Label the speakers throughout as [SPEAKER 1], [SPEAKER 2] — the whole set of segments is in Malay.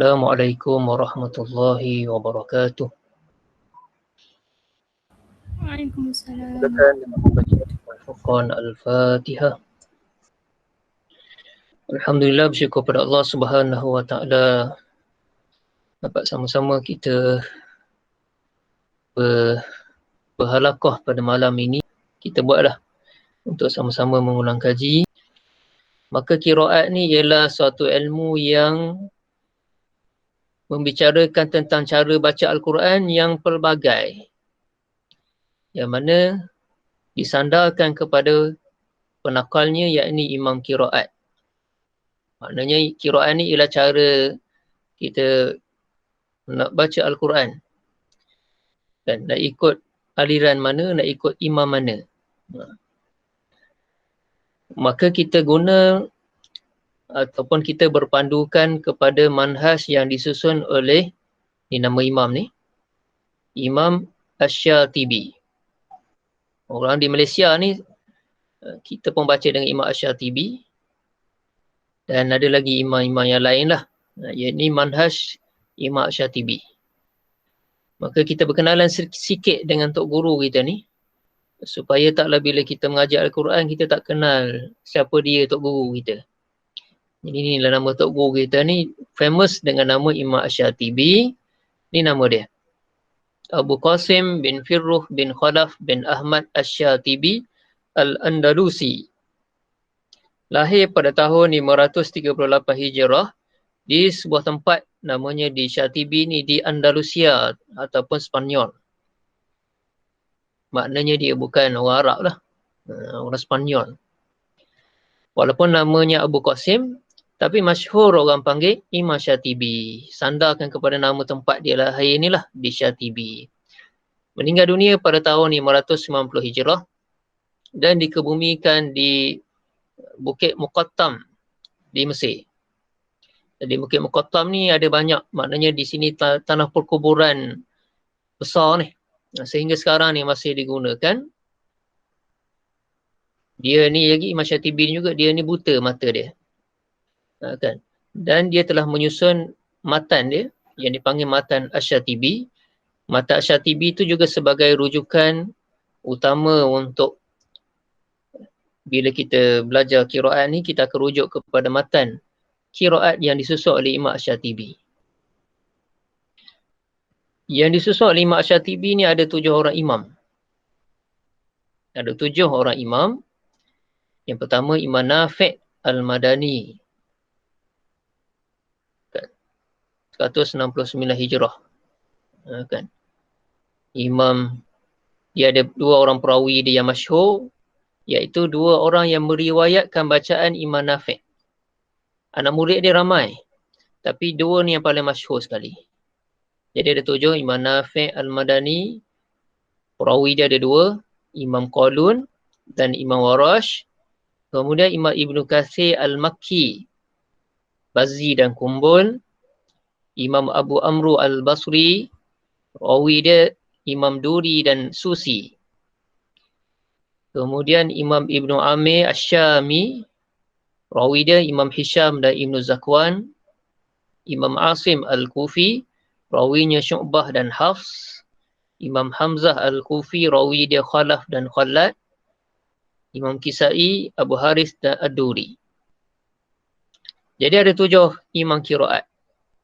[SPEAKER 1] Assalamualaikum warahmatullahi wabarakatuh.
[SPEAKER 2] Waalaikumsalam.
[SPEAKER 1] Silakan dengan pembacaan Al-Furqan Al-Fatihah. Alhamdulillah, bersyukur pada Allah Subhanahu wa taala dapat sama-sama kita berhalaqah pada malam ini. Kita buatlah untuk sama-sama mengulang kaji. Maka qiraat ni ialah suatu ilmu yang membicarakan tentang cara baca Al-Quran yang pelbagai, yang mana disandarkan kepada penakalnya, yakni imam qiraat. Maknanya qiraat ni ialah cara kita nak baca Al-Quran dan nak ikut aliran mana, nak ikut imam mana. Maka kita guna ataupun kita berpandukan kepada manhaj yang disusun oleh ni, nama imam ni, Imam Asy-Syatibi. Orang di Malaysia ni kita pun baca dengan Imam Asy-Syatibi, dan ada lagi imam-imam yang lain lah, iaitu manhaj Imam Asy-Syatibi. Maka kita berkenalan sikit dengan Tok Guru kita ni, supaya taklah bila kita mengajar Al-Quran kita tak kenal siapa dia Tok Guru kita. Jadi inilah nama Tok Guru kita ni, famous dengan nama Imam Asy-Syatibi. Ni nama dia, Abu Qasim bin Firruh bin Khalaf bin Ahmad Asy-Syatibi Al-Andalusi. Lahir pada tahun 538 Hijrah di sebuah tempat namanya di Syatibi ni, di Andalusia ataupun Spanyol. Maknanya dia bukan orang Arab lah, orang Spanyol. Walaupun namanya Abu Qasim, tapi masyhur orang panggil Imam Syatibi. Sandarkan kepada nama tempat dia lahir ni lah, di Syatibi. Meninggal dunia pada tahun 590 Hijrah dan dikebumikan di Bukit Muqattam di Mesir. Jadi Bukit Muqattam ni ada banyak, maknanya di sini tanah perkuburan besar ni. Sehingga sekarang ni masih digunakan. Dia ni lagi, Imam Syatibi ni juga, dia ni buta mata dia. Kan? Dan dia telah menyusun matan dia yang dipanggil matan Asy-Syatibi. Matan Asy-Syatibi itu juga sebagai rujukan utama untuk bila kita belajar qiraat ni, kita akan rujuk kepada matan qiraat yang disusun oleh Imam Asy-Syatibi. Yang disusun oleh Imam Asy-Syatibi ni ada 7 orang imam. Ada 7 orang imam. Yang pertama Imam Nafi' Al-Madani, 169 Hijrah. Kan? Imam, dia ada 2 orang perawi dia yang masyhur, iaitu 2 orang yang meriwayatkan bacaan Imam Nafi'. Anak murid dia ramai, tapi 2 ni yang paling masyhur sekali. Jadi ada 7, Imam Nafi' Al-Madani, perawi dia ada 2, Imam Qalun dan Imam Warash. Kemudian Imam Ibn Katsir Al-Makki, Bazzi dan Kumbul. Imam Abu Amru Al-Basri, rawi dia Imam Duri dan Susi. Kemudian Imam Ibn Amir Asy-Syami, rawi dia Imam Hisham dan Ibn Zakwan. Imam Asim Al-Kufi, rawinya Syu'bah dan Hafs. Imam Hamzah Al-Kufi, rawi dia Khalaf dan Khalad. Imam Kisai, Abu Haris dan Ad-Duri. Jadi ada 7 imam qiraat.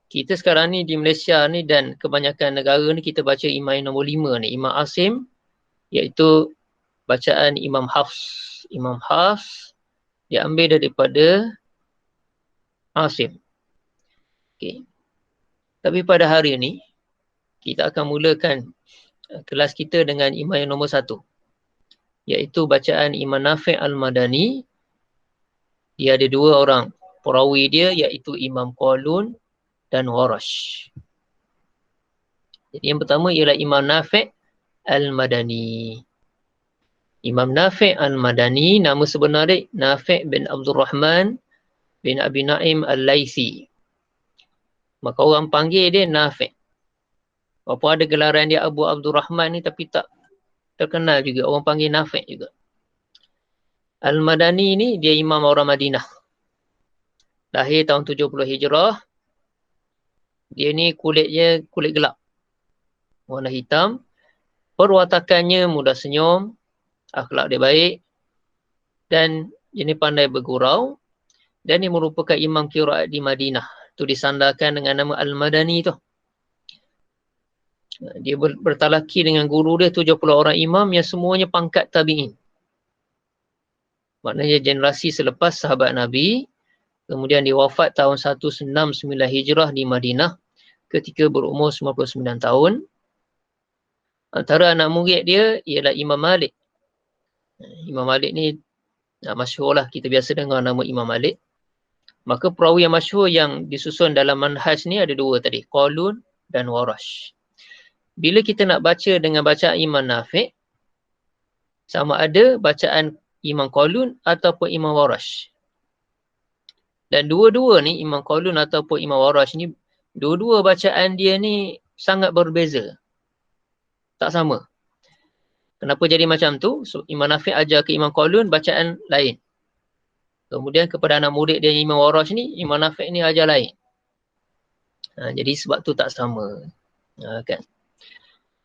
[SPEAKER 1] Kita sekarang ni di Malaysia ni dan kebanyakan negara ni kita baca imam yang nombor 5 ni, Imam Asim, iaitu bacaan Imam Hafs. Imam Hafs diambil daripada Asim. Okay. Tapi pada hari ni kita akan mulakan kelas kita dengan imam yang nombor 1, iaitu bacaan Imam Nafi' Al-Madani. Dia ada 2 orang perawi dia, iaitu Imam Qalun dan Warash. Jadi yang pertama ialah Imam Nafi' Al-Madani. Imam Nafi' Al-Madani, nama sebenar dia Nafi' bin Abdul Rahman bin Abi Naim Al-Laisi. Maka orang panggil dia Nafi'. Walaupun ada gelaran dia Abu Abdul Rahman ni, tapi tak terkenal juga, orang panggil Nafi' juga. Al-Madani ni dia imam orang Madinah. Lahir tahun 70 Hijrah. Dia ni kulitnya kulit gelap, warna hitam. Perwatakannya mudah senyum, akhlak dia baik, dan dia ni pandai bergurau. Dan dia merupakan imam qiraat di Madinah. Tu disandarkan dengan nama Al-Madani tu. Dia bertalaki dengan guru dia 70 orang imam yang semuanya pangkat tabi'in. Maknanya generasi selepas sahabat Nabi. Kemudian dia wafat tahun 169 Hijrah di Madinah ketika berumur 99 tahun. Antara anak murid dia ialah Imam Malik. Imam Malik ni masyhur lah, kita biasa dengar nama Imam Malik. Maka perawi yang masyhur yang disusun dalam manhaj ni ada dua tadi, Qalun dan Warash. Bila kita nak baca dengan bacaan Imam Nafi', sama ada bacaan Imam Qalun ataupun Imam Warash. Dan dua-dua ni, Imam Qalun ataupun Imam Warash ni, dua-dua bacaan dia ni sangat berbeza. Tak sama. Kenapa jadi macam tu? So, Imam Nafi' ajar ke Imam Qalun bacaan lain. Kemudian kepada anak murid dia Imam Warash ni, Imam Nafi' ni ajar lain. Jadi sebab tu tak sama. Kan?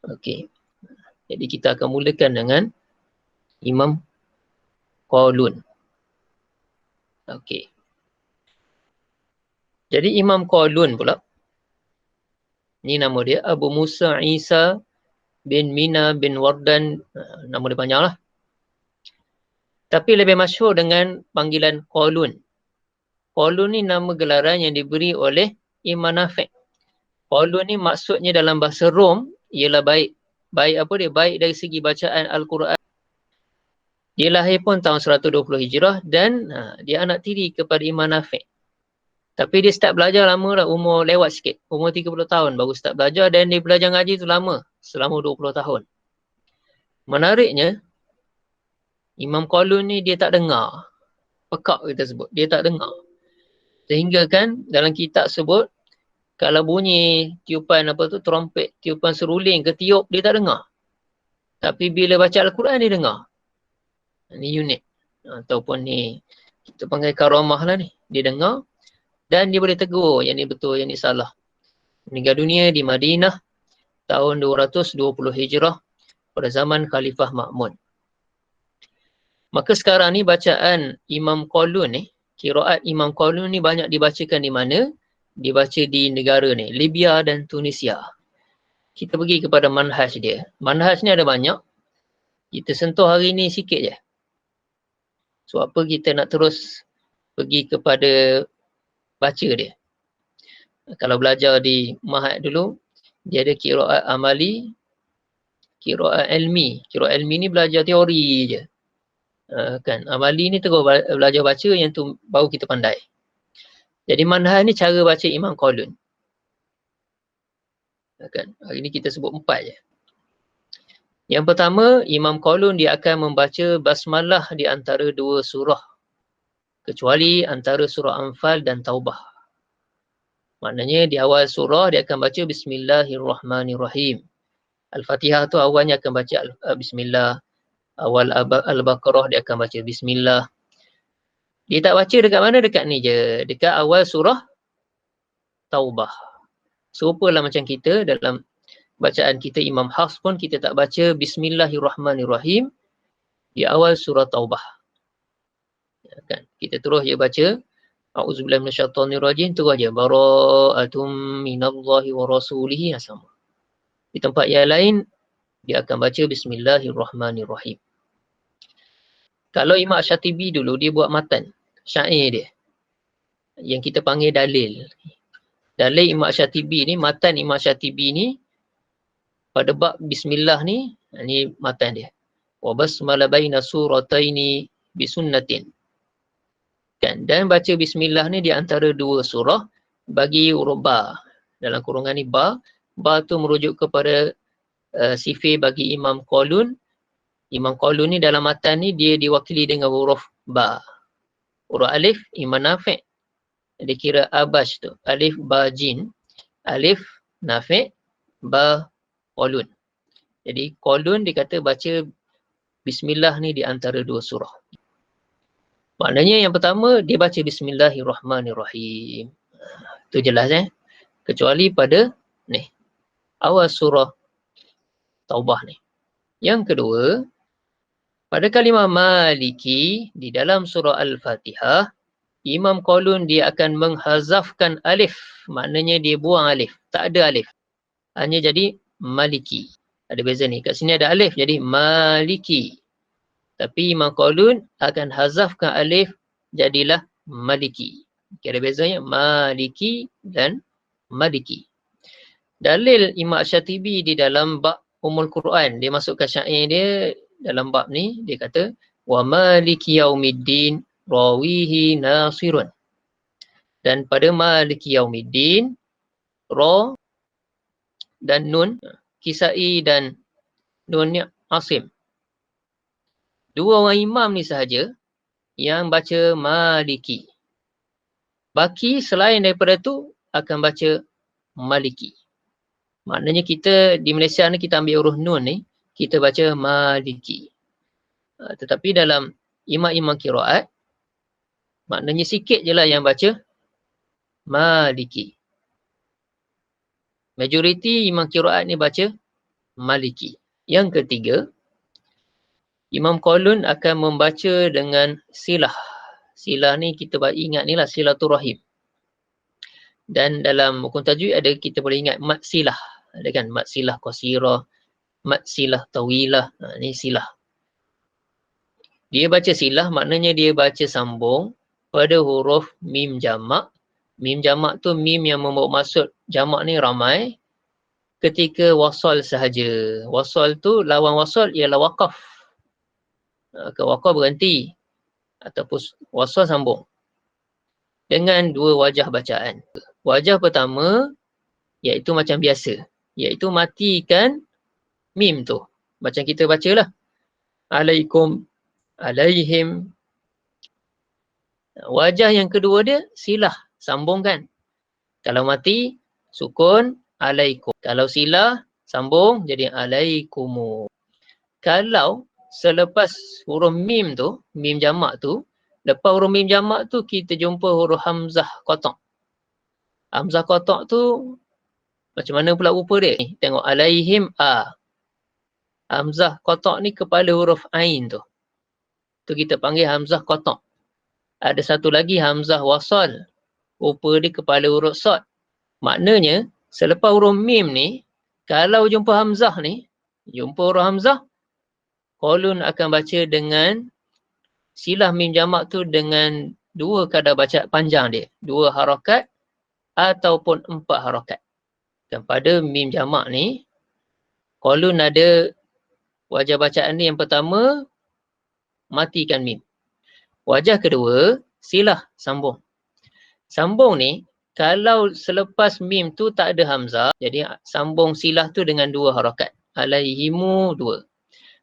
[SPEAKER 1] Okey. Jadi kita akan mulakan dengan Imam Qalun. Okey. Jadi Imam Qalun pula, ni nama dia Abu Musa Isa bin Mina bin Wardan. Nama dia panjang lah. Tapi lebih masyhur dengan panggilan Qalun. Qalun ni nama gelaran yang diberi oleh Imam Nafi'. Qalun ni maksudnya dalam bahasa Rom ialah baik. Baik apa dia? Baik dari segi bacaan Al-Quran. Dia lahir pun tahun 120 Hijrah dan dia anak tiri kepada Imam Nafi'. Tapi dia start belajar lama dah, umur lewat sikit. Umur 30 tahun baru start belajar dan dia belajar ngaji tu lama. Selama 20 tahun. Menariknya, Imam Qalun ni dia tak dengar. Pekak kita sebut. Dia tak dengar. Sehingga kan dalam kitab sebut, kalau bunyi tiupan apa tu, trompet, tiupan seruling ke tiup, dia tak dengar. Tapi bila baca Al-Quran dia dengar. Ini unik. Ataupun ni, kita panggil karamah lah ni. Dia dengar dan dia boleh tegur yang ni betul, yang ni salah. Meninggal dunia di Madinah tahun 220 Hijrah pada zaman Khalifah Ma'mun. Maka sekarang ni bacaan Imam Qalun ni, qiraat Imam Qalun ni banyak dibacakan di mana? Dibaca di negara ni, Libya dan Tunisia. Kita pergi kepada manhaj dia. Manhaj ni ada banyak. Kita sentuh hari ni sikit je. So apa kita nak terus pergi kepada baca dia. Kalau belajar di Mahad dulu, dia ada qiraat amali, qiraat ilmi. Qiraat ilmi ni belajar teori je. Kan, amali ni terus belajar baca, yang tu baru kita pandai. Jadi manhaj ni cara baca Imam Qalun. Kan, hari ni kita sebut 4 je. Yang pertama, Imam Qalun dia akan membaca basmalah di antara 2 surah. Kecuali antara surah Anfal dan Taubah. Maknanya di awal surah dia akan baca Bismillahirrahmanirrahim. Al-Fatihah tu awalnya akan baca Bismillah. Awal Al-Baqarah dia akan baca Bismillah. Dia tak baca dekat mana? Dekat ni je. Dekat awal surah Taubah. Serupalah macam kita dalam bacaan kita Imam Hafs pun kita tak baca Bismillahirrahmanirrahim di awal surah Taubah. Kan? Kita terus je baca A'udzubillahi minasyaitonirrajim, terus je bara'atum minallahi wa rasulihi, sama. Di tempat yang lain dia akan baca Bismillahirrahmanirrahim. Kalau Imam Syatibi dulu dia buat matan syair dia yang kita panggil dalil. Dalil Imam Syatibi ni, matan Imam Syatibi ni pada bab bismillah ni matan dia. Wa basmala baina surataini bisunnatin. Kan, dan baca bismillah ni di antara 2 surah bagi huruf ba. Dalam kurungan ni ba. Ba tu merujuk kepada sifir bagi Imam Qalun. Imam Qalun ni dalam matan ni dia diwakili dengan huruf ba. Huruf alif Imam Nafi'. Dia kira abash tu. Alif ba jin. Alif Nafi'. Ba Qalun. Jadi Qalun dia kata baca bismillah ni di antara 2 surah. Maknanya yang pertama dia baca Bismillahirrahmanirrahim. Tu jelas Kecuali pada ni, awal surah Taubah ni. Yang kedua, pada kalimah maliki di dalam surah Al-Fatihah, Imam Qalun dia akan menghazafkan alif. Maknanya dia buang alif. Tak ada alif. Hanya jadi maliki. Ada beza ni. Kat sini ada alif jadi maliki. Tapi Imam Qalun akan hazafkan alif jadilah maliki. Okay, ada bezanya maliki dan maliki. Dalil Imam Syatibi di dalam bab Ummul Quran. Dia masukkan syair dia dalam bab ni. Dia kata, wa maliki yaumiddin rawihi nasirun. Dan pada maliki yaumiddin, ra dan nun, Kisai dan nun Asim. Dua orang imam ni sahaja yang baca maliki. Baki selain daripada tu akan baca maliki. Maknanya kita di Malaysia ni kita ambil huruf nun ni, kita baca maliki. Tetapi dalam imam-imam qiraat, maknanya sikit je lah yang baca maliki. Majoriti imam qiraat ni baca maliki. Yang ketiga, Imam Qalun akan membaca dengan silah. Silah ni kita ingat ni lah silaturahim. Dan dalam hukum tajwid ada, kita boleh ingat mat silah. Ada kan mat silah qasirah, mat silah tawilah. Ni silah. Dia baca silah maknanya dia baca sambung pada huruf mim jamak. Mim jamak tu mim yang membawa maksud jamak ni ramai. Ketika wasal sahaja. Wasal tu lawan wasal ialah waqaf. Ke waqaf berhenti. Ataupun wasal sambung. Dengan dua wajah bacaan. Wajah pertama iaitu macam biasa. Iaitu matikan mim tu. Macam kita bacalah. Alaikum, alaihim. Wajah yang kedua dia silah. Sambungkan. Kalau mati, sukun, alaikum. Kalau silah, sambung jadi alaikumu. Kalau selepas huruf mim tu, mim jamak tu, lepas huruf mim jamak tu kita jumpa huruf hamzah qata'. Hamzah qata' tu macam mana pula rupa dia? Tengok alaihim a. Hamzah qata' ni kepala huruf ain tu. Tu kita panggil hamzah qata'. Ada satu lagi hamzah wasal. Rupa dia kepala huruf sad. Maknanya selepas huruf mim ni, kalau jumpa hamzah ni, jumpa huruf hamzah, Qalun akan baca dengan silah mim jamak tu dengan dua kadar baca panjang dia. 2 harakat ataupun 4 harakat. Dan pada mim jamak ni, Qalun ada wajah bacaan ni yang pertama, matikan mim. Wajah kedua, silah sambung. Sambung ni, kalau selepas mim tu tak ada hamzah, jadi sambung silah tu dengan 2 harakat. Alaihimu 2.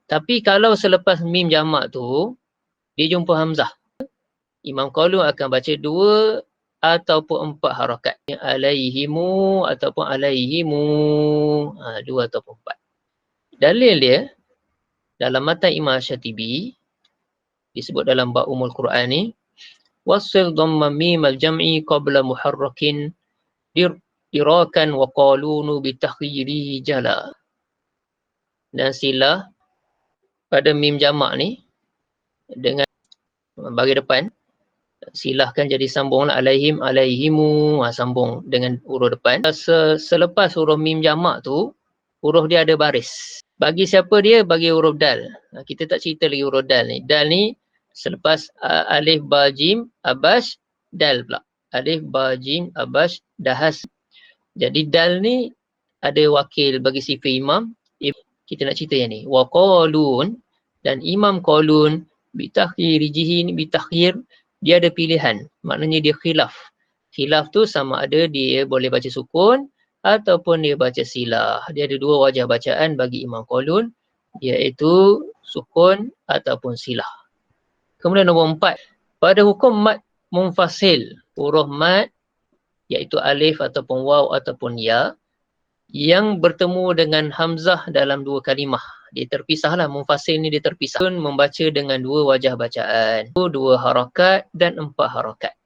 [SPEAKER 1] Tapi kalau selepas mim jamak tu, dia jumpa hamzah. Imam Qalun akan baca 2 ataupun 4 harakat. Alaihimu ataupun alaihimu. 2 ataupun 4. Dalil dia, dalam matan Imam Syatibi, disebut dalam bab Ummul Quran ni, wasil dhamma mim al-jam'i qabla muharrakin dirakan wa qalunu bitakhiri jala. Dan silah pada mim jamak ni dengan bagi depan, silahkan jadi sambung alaihim, alaihimu, sambung dengan huruf depan. Selepas huruf mim jamak tu, huruf dia ada baris. Bagi siapa dia? Bagi huruf dal. Kita tak cerita lagi huruf dal ni. Dal ni selepas alif, ba, jim, abash, dal pula. Alif, ba, jim, abash, dahas. Jadi dal ni ada wakil bagi sifat imam. Kita nak cerita yang ni. Wa qalun, dan Imam Qalun bitakhir jihin, bitakhir, dia ada pilihan. Maknanya dia khilaf. Khilaf tu sama ada dia boleh baca sukun ataupun dia baca silah. Dia ada 2 wajah bacaan bagi Imam Qalun, iaitu sukun ataupun silah. Kemudian nombor 4, pada hukum mat munfasil, huruf mat iaitu alif ataupun waw ataupun ya yang bertemu dengan hamzah dalam 2 kalimah. Dia terpisahlah, munfasil ni dia terpisah. Membaca dengan 2 wajah bacaan, 2 harakat dan 4 harakat.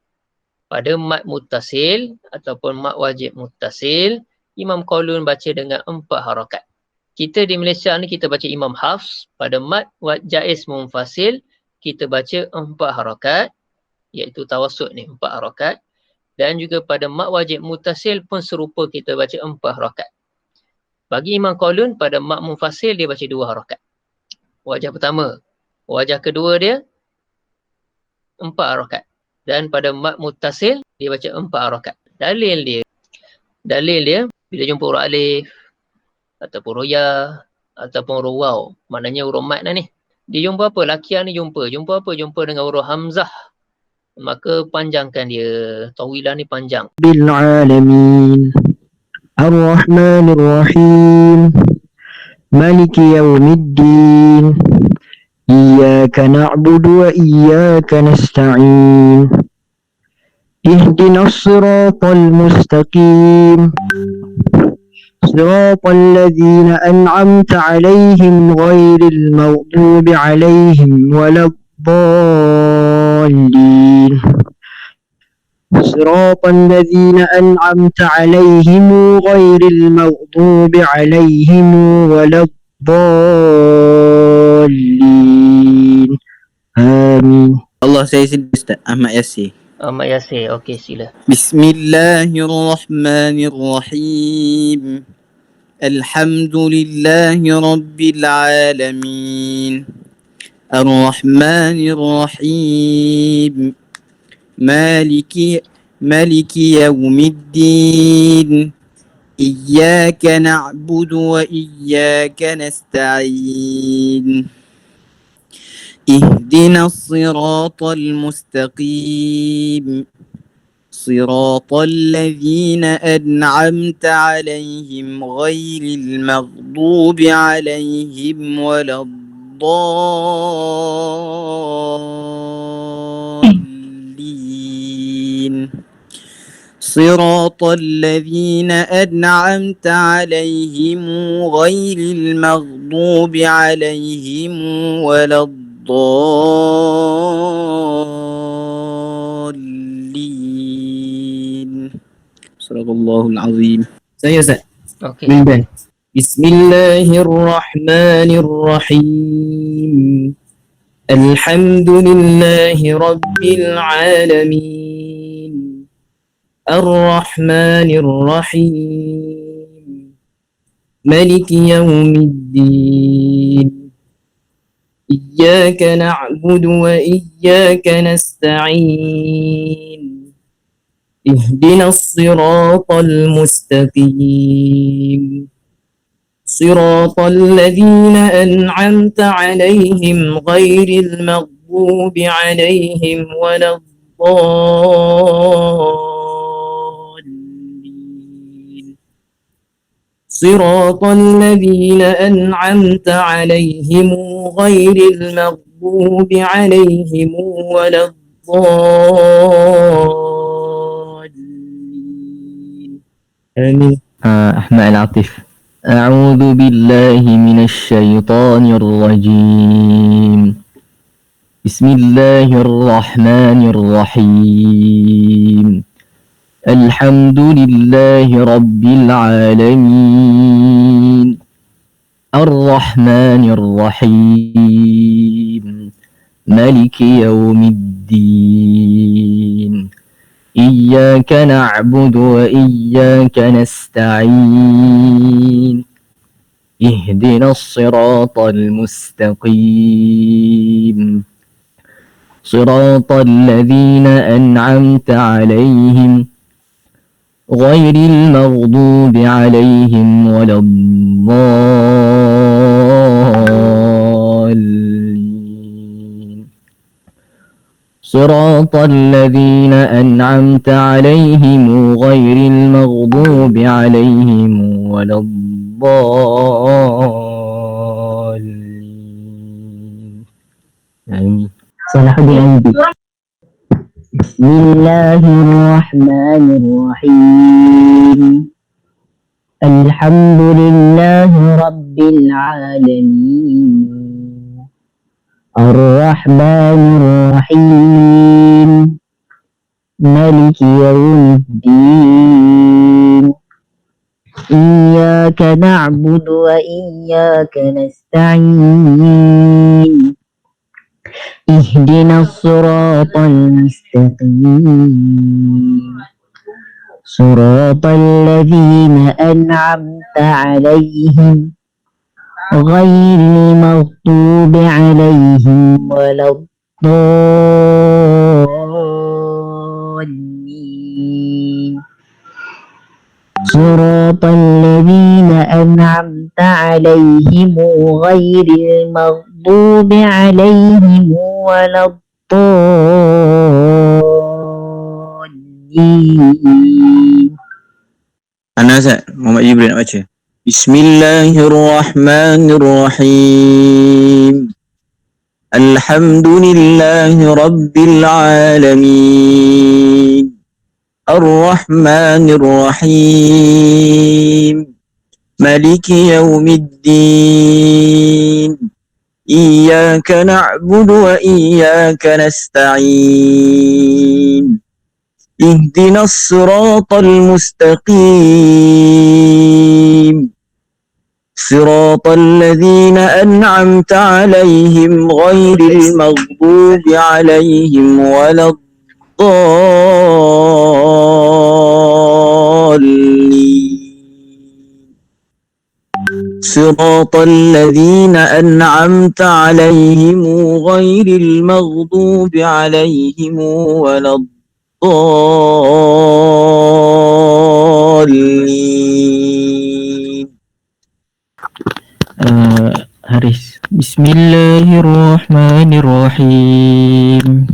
[SPEAKER 1] Pada mat muttasil ataupun mat wajib muttasil, Imam Qaulun baca dengan 4 harakat. Kita di Malaysia ni kita baca Imam Hafs. Pada mat jaiz munfasil, kita baca 4 harakat, iaitu tawassut ni 4 harakat. Dan juga pada mat wajib muttasil pun serupa, kita baca 4 harakat. Bagi Imam Qaulun, pada mat munfasil dia baca 2 harakat. Wajah pertama. Wajah kedua dia 4 harakat. Dan pada mat muttasil dia baca 4 harakat. Dalil dia bila jumpa huruf alif ataupun roya ataupun huruf waw, maknanya huruf mat dah ni. Dia jumpa apa? Lakian ni jumpa apa? Jumpa dengan huruf hamzah. Maka panjangkan dia. Tawilah ni panjang.
[SPEAKER 3] Bil alamin. Ar-Rahmanir Rahim. Maliki yaumiddin. Iyyaka na'budu wa iyyaka nasta'in. Ihdinas siratal mustaqim. صراط الذين أنعمت عليهم غير المغضوب عليهم ولا الضالين صراط الذين أنعمت عليهم غير المغضوب عليهم ولا الضالين آمين.
[SPEAKER 4] Allah, saya sendiri Ustaz Ahmad Yasir.
[SPEAKER 1] Ahmad Yasir, okey sila.
[SPEAKER 4] Bismillahirrahmanirrahim. Alhamdulillahi Rabbil Alamin. Ar-Rahmanir Rahim. Maliki Yawmiddin. Iyyaka na'budu wa iyyaka nasta'in. اهدنا الصراط المستقيم صراط الذين أنعمت عليهم غير المغضوب عليهم ولا الضالين صراط الذين أنعمت عليهم غير المغضوب عليهم ولا الضالين صدق الله العظيم. Saya Ustaz.
[SPEAKER 1] Okey.
[SPEAKER 3] Bismillahirrahmanirrahim. Alhamdulillahi Rabbil Alamin. Ar-Rahmanir Rahim. Maliki Yawmiddin. إياك نعبد وإياك نستعين اهدنا الصراط المستقيم صراط الذين أنعمت عليهم غير المغضوب عليهم ولا الضالين صراط الذين أنعمت عليهم غير المغضوب عليهم ولا الضالين آمين. أحمد العاطف. أعوذ بالله من الشيطان الرجيم. بسم الله الرحمن الرحيم. الحمد لله رب العالمين. الرحمن الرحيم. مالك يوم الدين. إياك نعبد وإياك نستعين اهدنا الصراط المستقيم صراط الذين أنعمت عليهم غير المغضوب عليهم ولا الضالين صراط الذين أنعمت عليهم غير المغضوب عليهم ولا الضالين آمين. صلاح الدين. بسم الله الرحمن الرحيم. الحمد لله رب العالمين. الرحمن الرحيم. مالك يوم الدين إياك نعبد وإياك نستعين اهدنا الصراط المستقيم صراط الذين أنعمت عليهم غير المغضوب عليهم ولا الضالين صراط الذين أنعمت عليهم غير المغضوب عليهم ولا الضالين.
[SPEAKER 4] Ana Ustaz, Muhammad Jibril nak baca. Bismillahirrahmanirrahim. Alhamdulillahi Rabbil Alamin. Ar-Rahmanir-Rahim. Maliki Yawmiddin. Iyyaka na'budu wa iyyaka nasta'in. اهدنا الصراط المستقيم صراط الذين أنعمت عليهم غير المغضوب عليهم ولا الضالين صراط الذين أنعمت عليهم غير المغضوب عليهم ولا الضالين.
[SPEAKER 3] Haris. Bismillahirrahmanirrahim.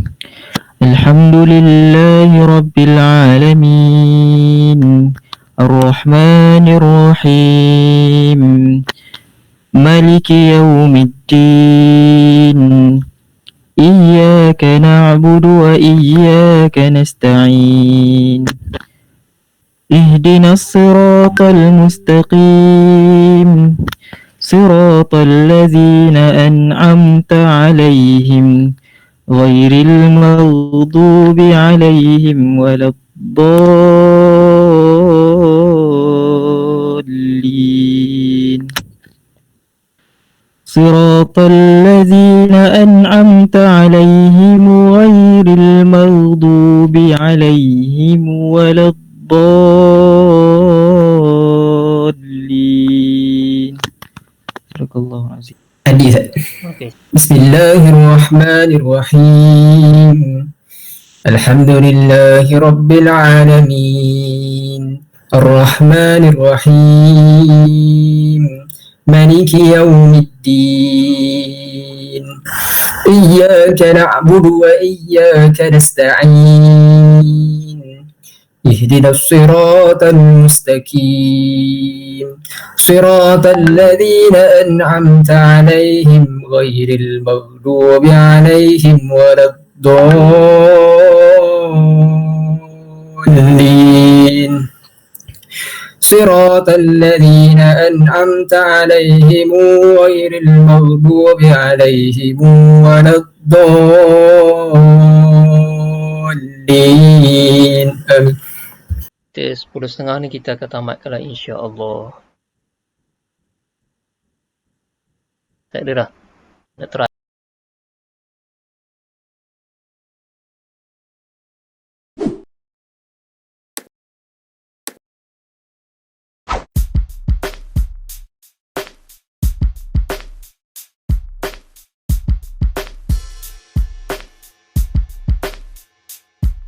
[SPEAKER 3] Alhamdulillahi Rabbil Alamin. Ar-Rahmanir-Rahim. Maliki Yawmiddin. إياك نعبد وإياك نستعين اهدنا الصراط المستقيم صراط الذين أنعمت عليهم غير المغضوب عليهم ولا الضالين صراط الذين أنعمت عليهم غير المغضوب عليهم ولا الضالين. صدق الله العظيم. حديث.
[SPEAKER 1] Okay.
[SPEAKER 3] بسم الله الرحمن الرحيم. الحمد لله رب العالمين الرحمن الرحيم مالك يوم الدين إياك نعبد وإياك نستعين اهدنا الصراط المستقيم صراط الذين أنعمت عليهم غير المغضوب عليهم ولا الضالين صراط الذين أنعمت عليهم غير المغضوب عليهم ولا الضالين. آمين.
[SPEAKER 1] 10.30 ni kita akan tamatkanlah insya-Allah. Tak ada dah. Nak try.